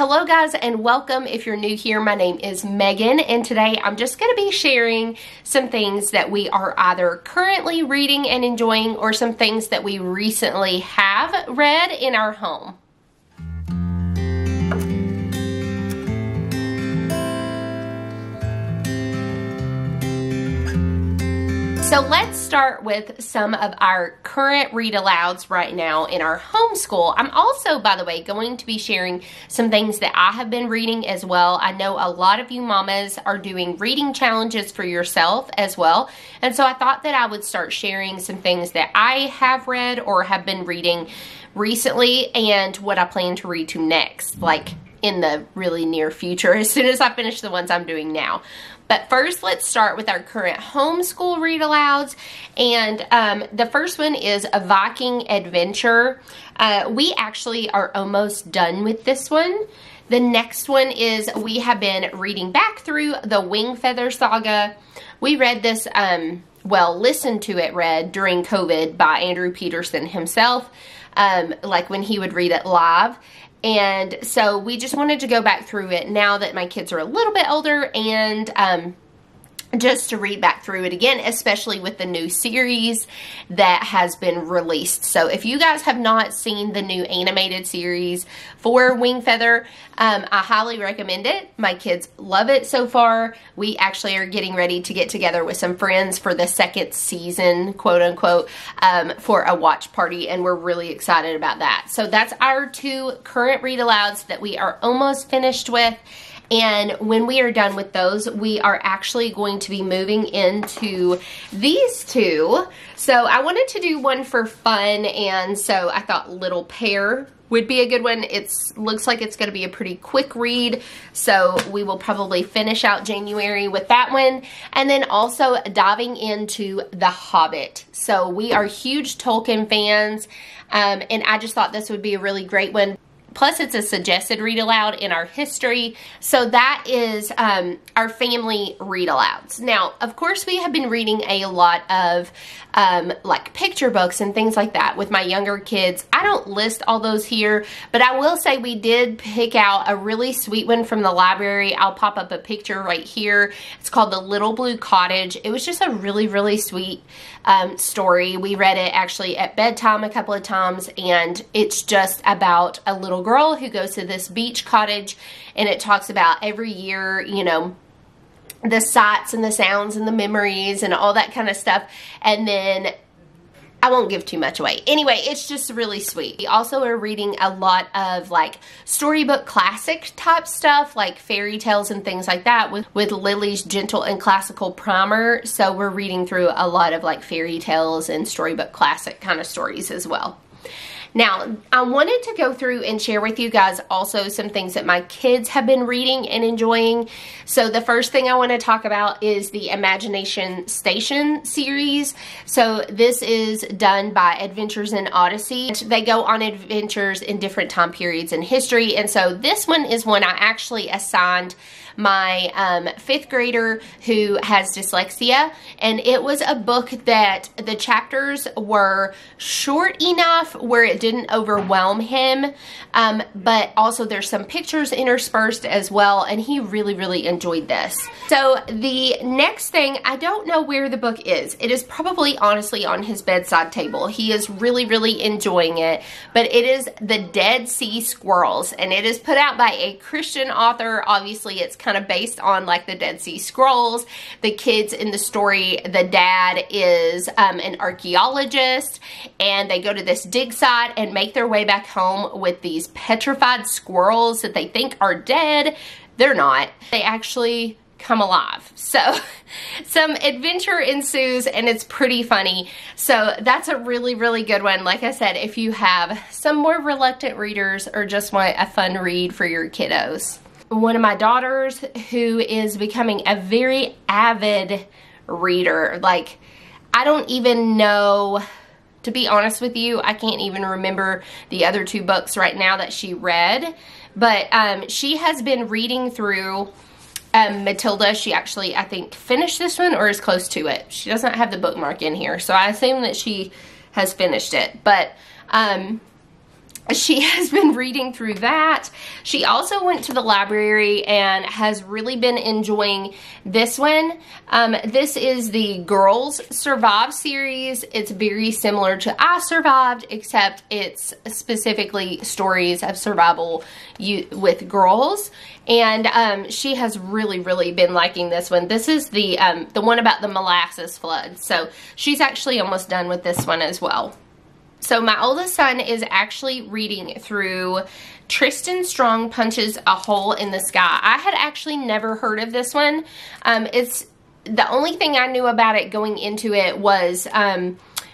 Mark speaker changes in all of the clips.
Speaker 1: Hello guys and welcome. If you're new here, my name is Megan and today I'm just going to be sharing some things that we are either currently reading and enjoying or some things that we recently have read in our home. So let's start with some of our current read alouds right now in our homeschool. I'm also, by the way, going to be sharing some things that I have been reading as well. I know a lot of you mamas are doing reading challenges for yourself as well. And so I thought that I would start sharing some things that I have read or have been reading recently and what I plan to read to next, like in the really near future, as soon as I finish the ones I'm doing now. But first, let's start with our current homeschool read alouds. And the first one is A Viking Adventure. We actually are almost done with this one. The next one is we have been reading back through the Wing Feather Saga. We read this, listened to it read during COVID by Andrew Peterson himself, like when he would read it live. And so we just wanted to go back through it now that my kids are a little bit older and just to read back through it again, especially with the new series that has been released. So if you guys have not seen the new animated series for Wing Feather, I highly recommend it. My kids love it so far. We actually are getting ready to get together with some friends for the second season, quote unquote, for a watch party, and we're really excited about that. So that's our two current read alouds that we are almost finished with. And when we are done with those, we are actually going to be moving into these two. So I wanted to do one for fun, and so I thought Little Pear would be a good one. It looks like it's going to be a pretty quick read, so we will probably finish out January with that one. And then also diving into The Hobbit. So we are huge Tolkien fans, and I just thought this would be a really great one. Plus, it's a suggested read aloud in our history. So that is our family read alouds. Now, of course, we have been reading a lot of like picture books and things like that with my younger kids. I don't list all those here, but I will say we did pick out a really sweet one from the library. I'll pop up a picture right here. It's called The Little Blue Cottage. It was just a really, really sweet story. We read it actually at bedtime a couple of times, and it's just about a little girl who goes to this beach cottage, and it talks about every year, you know, the sights and the sounds and the memories and all that kind of stuff. And then I won't give too much away. Anyway, it's just really sweet. We also are reading a lot of like storybook classic type stuff, like fairy tales and things like that with Lily's Gentle and Classical Primer. So we're reading through a lot of like fairy tales and storybook classic kind of stories as well. Now, I wanted to go through and share with you guys also some things that my kids have been reading and enjoying. So the first thing I want to talk about is the Imagination Station series. So this is done by Adventures in Odyssey. They go on adventures in different time periods in history. And so this one is one I actually assigned my 5th grader who has dyslexia, and it was a book that the chapters were short enough where it didn't overwhelm him, but also there's some pictures interspersed as well, and he really, really enjoyed this. So the next thing, I don't know where the book is. It is probably honestly on his bedside table. He is really, really enjoying it, but it is The Dead Sea Squirrels, and it is put out by a Christian author. Obviously, it's kind of based on like the Dead Sea Scrolls. The kids in the story, the dad is an archaeologist, and they go to this dig site and make their way back home with these petrified squirrels that they think are dead. They're not. They actually come alive. So some adventure ensues, and it's pretty funny. So that's a really, really good one. Like I said, if you have some more reluctant readers or just want a fun read for your kiddos. One of my daughters who is becoming a very avid reader, like I don't even know, to be honest with you, I can't even remember the other 2 books right now that she read, but she has been reading through Matilda. She actually, I think, finished this one or is close to it. She doesn't have the bookmark in here, so I assume that she has finished it. But she has been reading through that. She also went to the library and has really been enjoying this one. This is the Girls Survive series. It's very similar to I Survived, except it's specifically stories of survival with girls. And she has really been liking this one. This is the one about the molasses flood. So she's actually almost done with this one as well. So my oldest son is actually reading through Tristan Strong Punches a Hole in the Sky. I had actually never heard of this one. It's the only thing I knew about it going into it was,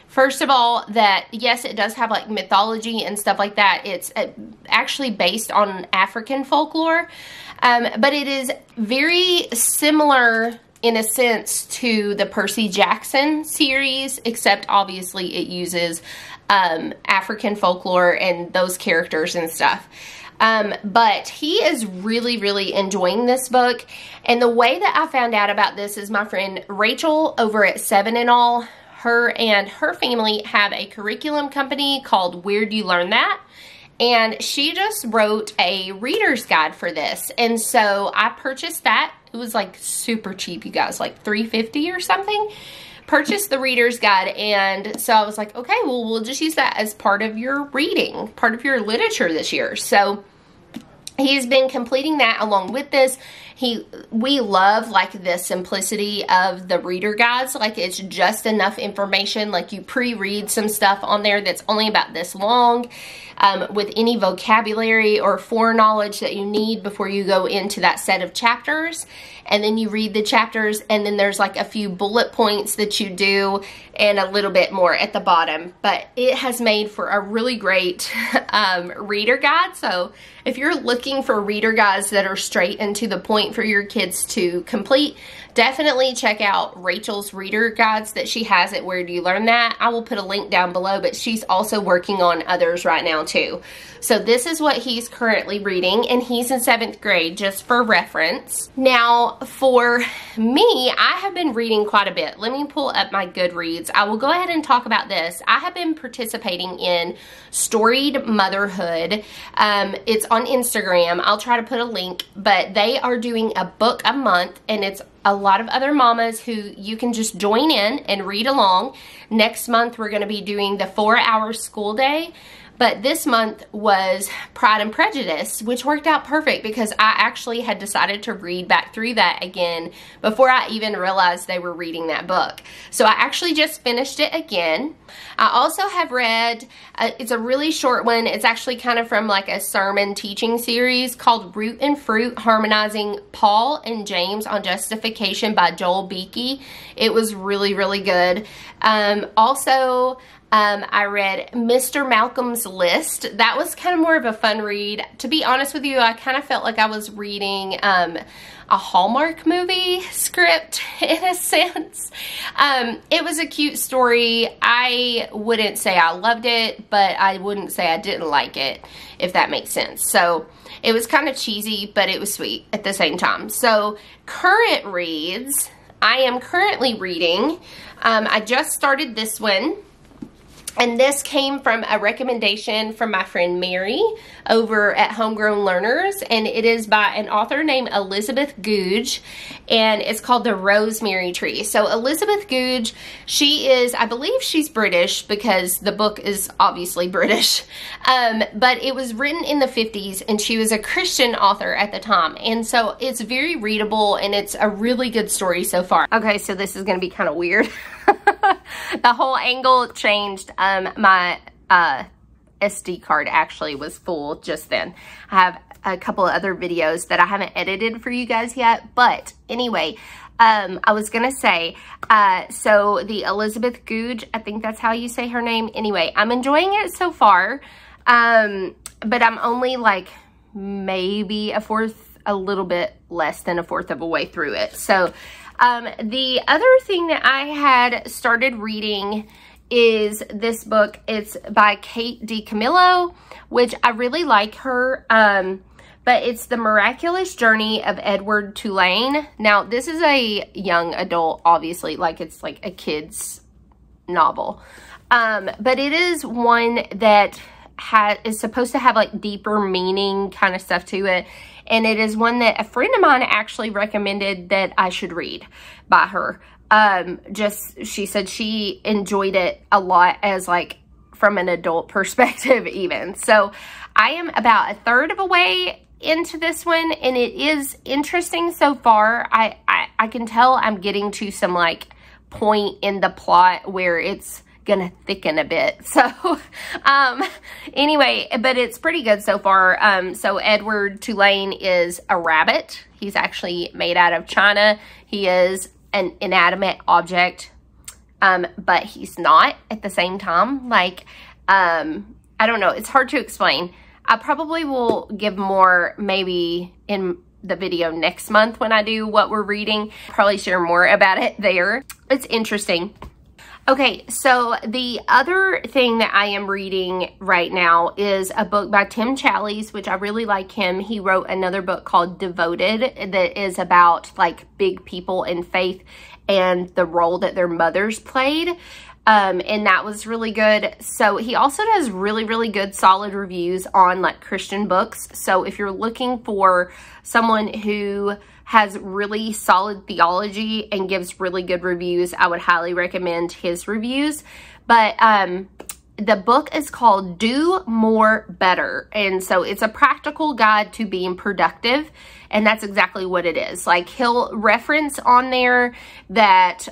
Speaker 1: first of all, that yes, it does have like mythology and stuff like that. It's actually based on African folklore, but it is very similar in a sense to the Percy Jackson series, except obviously it uses African folklore and those characters and stuff. But he is really enjoying this book. And the way that I found out about this is my friend Rachel over at 7 and All, her and her family have a curriculum company called Where'd You Learn That? And she just wrote a reader's guide for this. And so I purchased that. It was like super cheap, you guys, like $3.50 or something. Purchased the reader's guide, and so I was like, okay, well, we'll just use that as part of your reading, part of your literature this year. So he's been completing that along with this. We love like the simplicity of the reader guides. Like it's just enough information. Like you pre-read some stuff on there that's only about this long, with any vocabulary or foreknowledge that you need before you go into that set of chapters. And then you read the chapters, and then there's like a few bullet points that you do and a little bit more at the bottom. But it has made for a really great reader guide. So if you're looking for reader guides that are straight and to the point for your kids to complete, definitely check out Rachel's reader guides that she has at Where Do You Learn That? I will put a link down below, but she's also working on others right now too. So this is what he's currently reading, and he's in 7th grade, just for reference. Now, for me, I have been reading quite a bit. Let me pull up my Goodreads. I will go ahead and talk about this. I have been participating in Storied Motherhood. It's on Instagram. I'll try to put a link, but they are doing a book a month, and it's a lot of other mamas who you can just join in and read along. Next month, we're going to be doing the 4-hour school day. But this month was Pride and Prejudice, which worked out perfect because I actually had decided to read back through that again before I even realized they were reading that book. So I actually just finished it again. I also have read, it's a really short one. It's actually kind of from like a sermon teaching series called Root and Fruit, Harmonizing Paul and James on Justification by Joel Beakey. It was really good. I read Mr. Malcolm's List. That was kind of more of a fun read. To be honest with you, I kind of felt like I was reading a Hallmark movie script in a sense. It was a cute story. I wouldn't say I loved it, but I wouldn't say I didn't like it, if that makes sense. So it was kind of cheesy, but it was sweet at the same time. So current reads, I am currently reading. I just started this one. And this came from a recommendation from my friend Mary over at Homegrown Learners. And it is by an author named Elizabeth Goudge. And it's called The Rosemary Tree. So Elizabeth Goudge, she is, I believe she's British because the book is obviously British. But it was written in the 50s and she was a Christian author at the time. And so it's very readable and it's a really good story so far. Okay, so this is going to be kind of weird. The whole angle changed. My SD card actually was full just then. I have a couple of other videos that I haven't edited for you guys yet. But anyway, I was going to say, so the Elizabeth Goudge, I think that's how you say her name. Anyway, I'm enjoying it so far. But I'm only like maybe a little bit less than a fourth of a way through it. So the other thing that I had started reading is this book. It's by Kate DiCamillo, which I really like her. But it's The Miraculous Journey of Edward Tulane. Now, this is a young adult, obviously, like it's like a kid's novel. But it is one that is supposed to have like deeper meaning kind of stuff to it. And it is one that a friend of mine actually recommended that I should read by her. She said she enjoyed it a lot as like from an adult perspective even. So I am about a third of a way into this one, and it is interesting so far. I can tell I'm getting to some like point in the plot where it's gonna thicken a bit. So anyway, but it's pretty good so far. So Edward Tulane is a rabbit. He's actually made out of China. He is an inanimate object, but he's not at the same time. Like, I don't know. It's hard to explain. I probably will give more maybe in the video next month when I do what we're reading. Probably share more about it there. It's interesting. Okay, so the other thing that I am reading right now is a book by Tim Challies, which I really like him. He wrote another book called Devoted that is about like big people in faith and the role that their mothers played. And that was really good. So he also does really, really good solid reviews on like Christian books. So if you're looking for someone who has really solid theology and gives really good reviews, I would highly recommend his reviews. But the book is called Do More Better. And so it's a practical guide to being productive. And that's exactly what it is. Like he'll reference on there that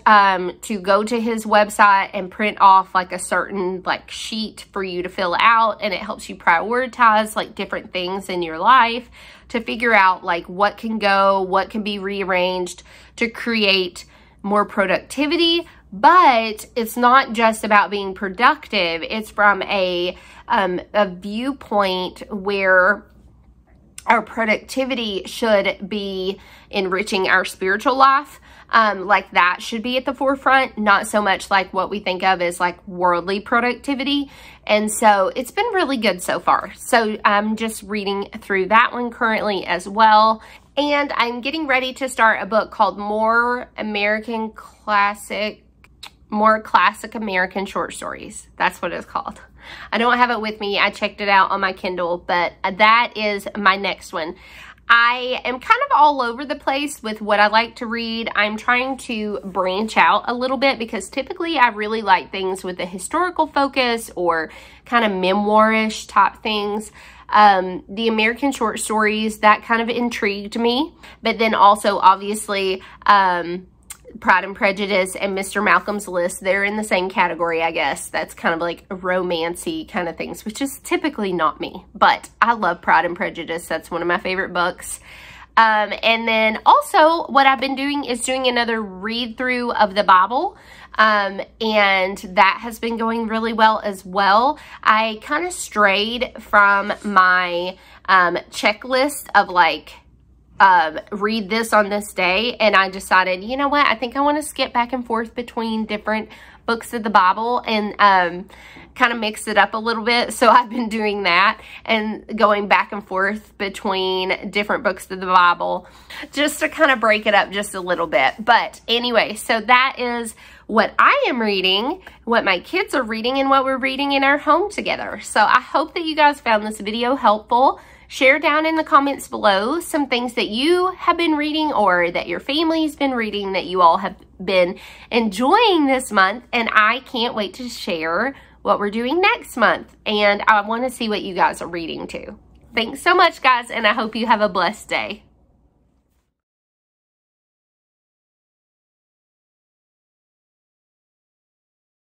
Speaker 1: to go to his website and print off like a certain like sheet for you to fill out. And it helps you prioritize like different things in your life to figure out like what can go, what can be rearranged to create more productivity. But it's not just about being productive. It's from a viewpoint where our productivity should be enriching our spiritual life. Like that should be at the forefront, not so much like what we think of as like worldly productivity. And so it's been really good so far. So I'm just reading through that one currently as well. And I'm getting ready to start a book called More Classic American Short Stories. That's what it's called. I don't have it with me. I checked it out on my Kindle, but that is my next one. I am kind of all over the place with what I like to read. I'm trying to branch out a little bit because typically I really like things with a historical focus or kind of memoirish type things. The American short stories, that kind of intrigued me. But then also obviously Pride and Prejudice and Mr. Malcolm's List, they're in the same category, I guess. That's kind of like romancy kind of things, which is typically not me. But I love Pride and Prejudice. That's one of my favorite books. And then also what I've been doing is doing another read through of the Bible. And that has been going really well as well. I kind of strayed from my checklist of like, read this on this day, and I decided, you know what, I think I want to skip back and forth between different books of the Bible and kind of mix it up a little bit. So I've been doing that and going back and forth between different books of the Bible just to kind of break it up just a little bit. But anyway, so that is what I am reading, what my kids are reading, and what we're reading in our home together. So I hope that you guys found this video helpful. Share down in the comments below some things that you have been reading or that your family's been reading that you all have been enjoying this month. And I can't wait to share what we're doing next month. And I want to see what you guys are reading too. Thanks so much, guys, and I hope you have a blessed day.